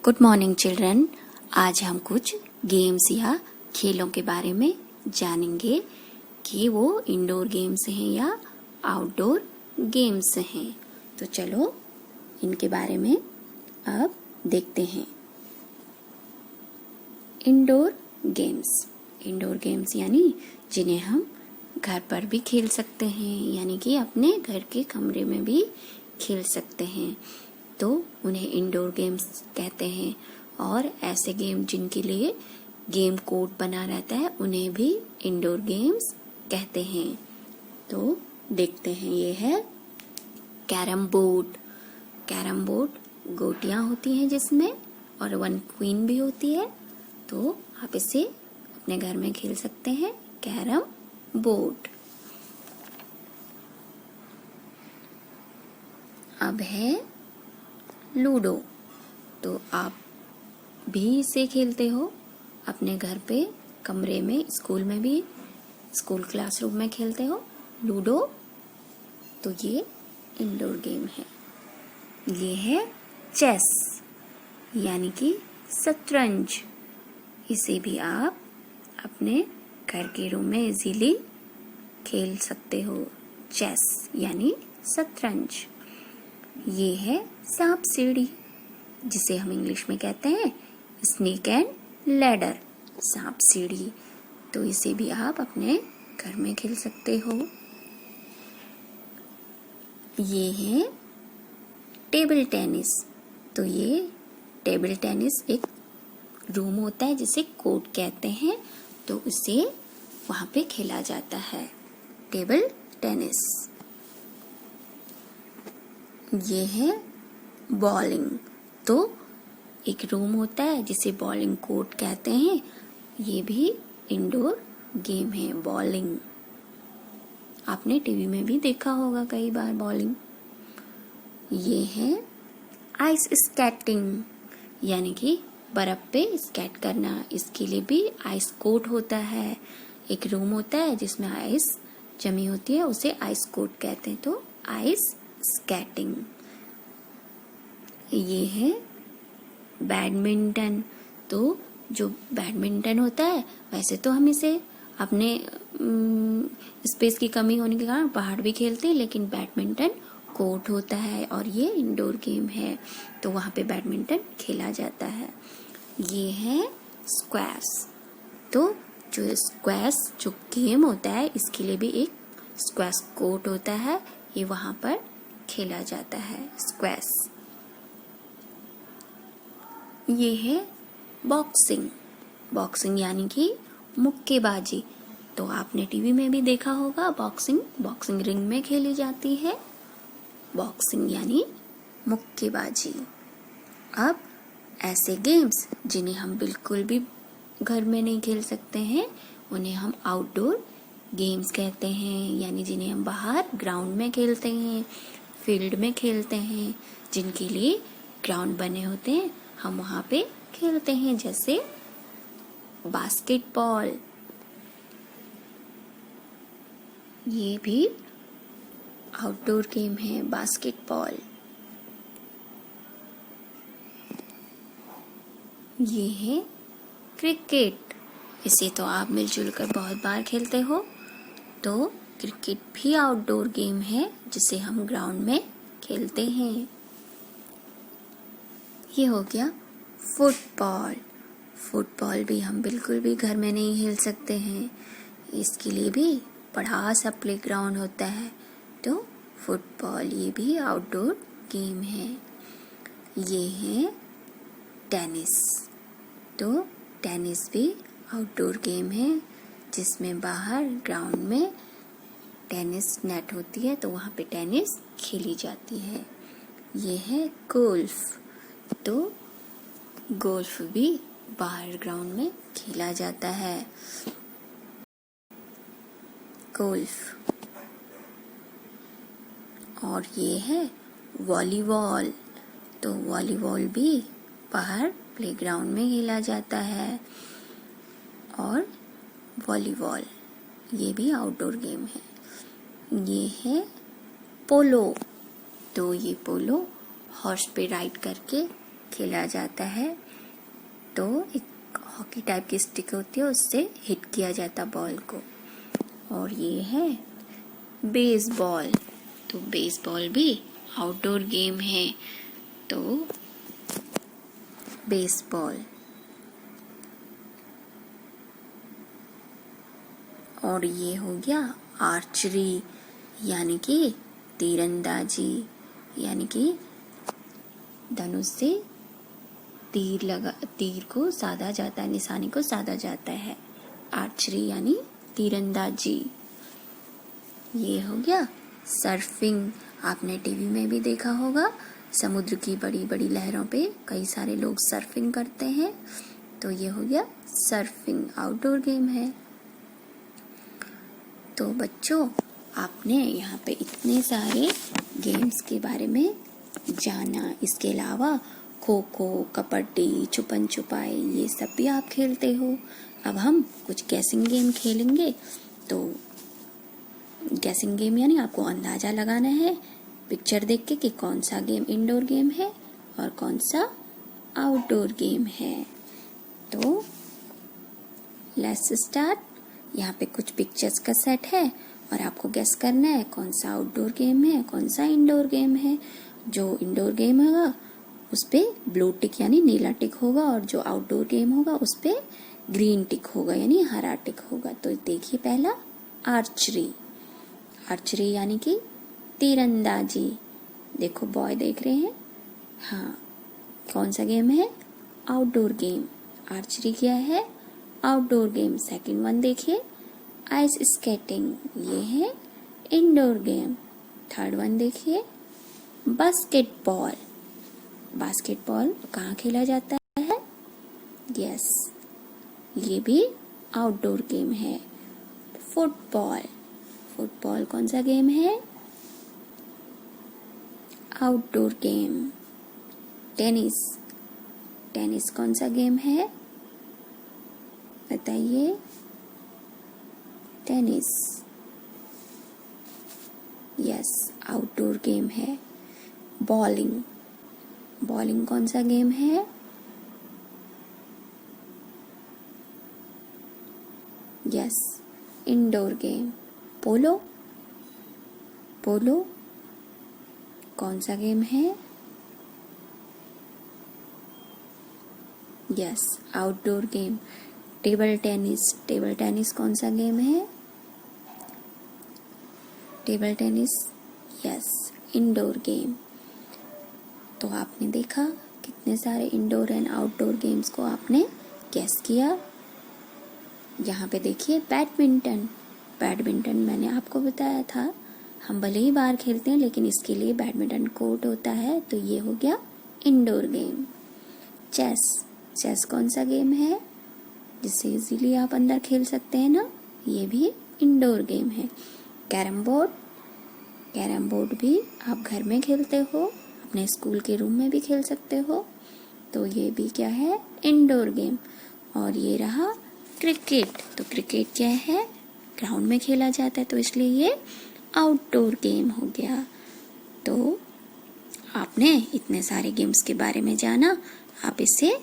Good morning children. आज हम कुछ गेम्स या खेलों के बारे में जानेंगे कि वो इंडोर गेम्स हैं या आउटडोर गेम्स हैं। तो चलो इनके बारे में अब देखते हैं। इंडोर गेम्स यानी जिन्हें हम घर पर भी खेल सकते हैं, यानी कि अपने घर के कमरे में भी खेल सकते हैं, तो उन्हें इंडोर गेम्स कहते हैं। और ऐसे गेम जिनके लिए गेम कोड बना रहता है उन्हें भी इंडोर गेम्स कहते हैं। तो देखते हैं, ये है कैरम बोर्ड गोटियां होती हैं जिसमें, और 1 क्वीन भी होती है। तो आप इसे अपने घर में खेल सकते हैं, कैरम बोर्ड। अब है लूडो। तो आप भी इसे खेलते हो अपने घर पे, कमरे में, स्कूल में भी, स्कूल क्लासरूम में खेलते हो लूडो। तो ये इंडोर गेम है। ये है चेस यानी कि शतरंज। इसे भी आप अपने घर के रूम में इजीली खेल सकते हो, चेस यानी शतरंज। ये है सांप सीढ़ी, जिसे हम इंग्लिश में कहते हैं स्नेक एंड लैडर, सांप सीढ़ी। तो इसे भी आप अपने घर में खेल सकते हो। ये है टेबल टेनिस। तो ये टेबल टेनिस एक रूम होता है जिसे कोर्ट कहते हैं, तो इसे वहां पे खेला जाता है, टेबल टेनिस। ये है बॉलिंग। तो एक रूम होता है जिसे बॉलिंग कोर्ट कहते हैं, ये भी इंडोर गेम है, बॉलिंग। आपने टीवी में भी देखा होगा कई बार बॉलिंग। ये है आइस स्केटिंग यानी कि बर्फ पे स्केट करना। इसके लिए भी आइस कोट होता है, एक रूम होता है जिसमें आइस जमी होती है, उसे आइस कोट कहते हैं। तो आइस स्केटिंग। ये है बैडमिंटन। तो जो बैडमिंटन होता है, वैसे तो हम इसे अपने स्पेस की कमी होने के कारण बाहर भी खेलते हैं, लेकिन बैडमिंटन कोर्ट होता है और ये इंडोर गेम है, तो वहाँ पे बैडमिंटन खेला जाता है। ये है स्क्वैश। तो जो गेम होता है, इसके लिए भी एक स्क्वैश कोर्ट होता है, ये वहाँ पर खेला जाता है, स्क्वैश। ये है बॉक्सिंग यानी कि मुक्केबाजी। तो आपने टीवी में भी देखा होगा बॉक्सिंग रिंग में खेली जाती है, बॉक्सिंग यानी मुक्केबाजी। अब ऐसे गेम्स जिन्हें हम बिल्कुल भी घर में नहीं खेल सकते हैं, उन्हें हम आउटडोर गेम्स कहते हैं, यानी जिन्हें हम बाहर ग्राउंड में खेलते हैं, फील्ड में खेलते हैं, जिनके लिए ग्राउंड बने होते हैं, हम वहाँ पे खेलते हैं, जैसे बास्केटबॉल। ये भी आउटडोर गेम है, बास्केटबॉल। ये है क्रिकेट। इसे तो आप मिलजुल कर बहुत बार खेलते हो। तो क्रिकेट भी आउटडोर गेम है जिसे हम ग्राउंड में खेलते हैं। ये हो गया फुटबॉल भी हम बिल्कुल भी घर में नहीं खेल सकते हैं, इसके लिए भी बड़ा सा प्लेग्राउंड होता है। तो फुटबॉल ये भी आउटडोर गेम है। ये है टेनिस। तो टेनिस भी आउटडोर गेम है, जिसमें बाहर ग्राउंड में टेनिस नेट होती है, तो वहाँ पे टेनिस खेली जाती है। ये है गोल्फ। तो गोल्फ भी बाहर ग्राउंड में खेला जाता है, गोल्फ। और ये है वॉलीबॉल। तो वॉलीबॉल भी बाहर प्लेग्राउंड में खेला जाता है, और वॉलीबॉल ये भी आउटडोर गेम है। ये है पोलो। तो ये पोलो हॉर्स पे राइड करके खेला जाता है, तो एक हॉकी टाइप की स्टिक होती है, उससे हिट किया जाता बॉल को। और ये है बेसबॉल। तो बेसबॉल भी आउटडोर गेम है, तो बेसबॉल। और ये हो गया आर्चरी, यानी कि तीरंदाजी, यानी कि धनुष से तीर को साधा जाता है, निशाने को साधा जाता है। आर्चरी यानी तीरंदाजी। ये हो गया सर्फिंग। आपने टीवी में भी देखा होगा, समुद्र की बड़ी बड़ी लहरों पे कई सारे लोग सर्फिंग करते हैं, तो ये हो गया सर्फिंग, आउटडोर गेम है। तो बच्चों, आपने यहाँ पे इतने सारे गेम्स के बारे में जाना। इसके अलावा खो खो, कबड्डी, छुपन छुपाई, ये सब भी आप खेलते हो। अब हम कुछ गैसिंग गेम खेलेंगे। तो गैसिंग गेम यानी आपको अंदाजा लगाना है पिक्चर देख के कि कौन सा गेम इंडोर गेम है और कौन सा आउटडोर गेम है। तो लेट्स स्टार्ट। यहाँ पे कुछ पिक्चर्स का सेट है और आपको गेस करना है कौन सा आउटडोर गेम है, कौन सा इंडोर गेम है। जो इंडोर गेम होगा उस पे ब्लू टिक यानी नीला टिक होगा, और जो आउटडोर गेम होगा उस पे ग्रीन टिक होगा यानी हरा टिक होगा। तो देखिए, पहला आर्चरी। आर्चरी यानी कि तीरंदाजी। देखो बॉय देख रहे हैं, हाँ, कौन सा गेम है? Outdoor game. आर्चरी क्या है? Outdoor game. सेकंड वन देखिए, आइस स्केटिंग, ये है इंडोर गेम। थर्ड वन देखिए, बास्केटबॉल। बास्केटबॉल कहाँ खेला जाता है? यस, ये भी आउटडोर गेम है। फुटबॉल। फुटबॉल कौन सा गेम है? Outdoor game. टेनिस। टेनिस कौन सा गेम है? बताइए। टेनिस, यस, आउटडोर गेम है। बॉलिंग। बॉलिंग कौन सा गेम है? Yes, indoor game. Polo. Polo कौन सा गेम है? Yes, outdoor game. Table tennis. Table tennis कौन सा गेम है? Table tennis, yes, indoor game. तो आपने देखा कितने सारे इंडोर एंड आउटडोर गेम्स को आपने गेस किया। यहाँ पे देखिए बैडमिंटन। बैडमिंटन मैंने आपको बताया था, हम भले ही बाहर खेलते हैं लेकिन इसके लिए बैडमिंटन कोर्ट होता है, तो ये हो गया इंडोर गेम। चेस। चेस कौन सा गेम है जिससे इजीली आप अंदर खेल सकते हैं ना? ये भी इंडोर गेम है। Carrom board. कैरम बोर्ड भी आप घर में खेलते हो, अपने स्कूल के रूम में भी खेल सकते हो, तो ये भी क्या है? Indoor game. और ये रहा क्रिकेट। तो क्रिकेट क्या है? ग्राउंड में खेला जाता है, तो इसलिए ये आउटडोर गेम हो गया। तो आपने इतने सारे गेम्स के बारे में जाना, आप इसे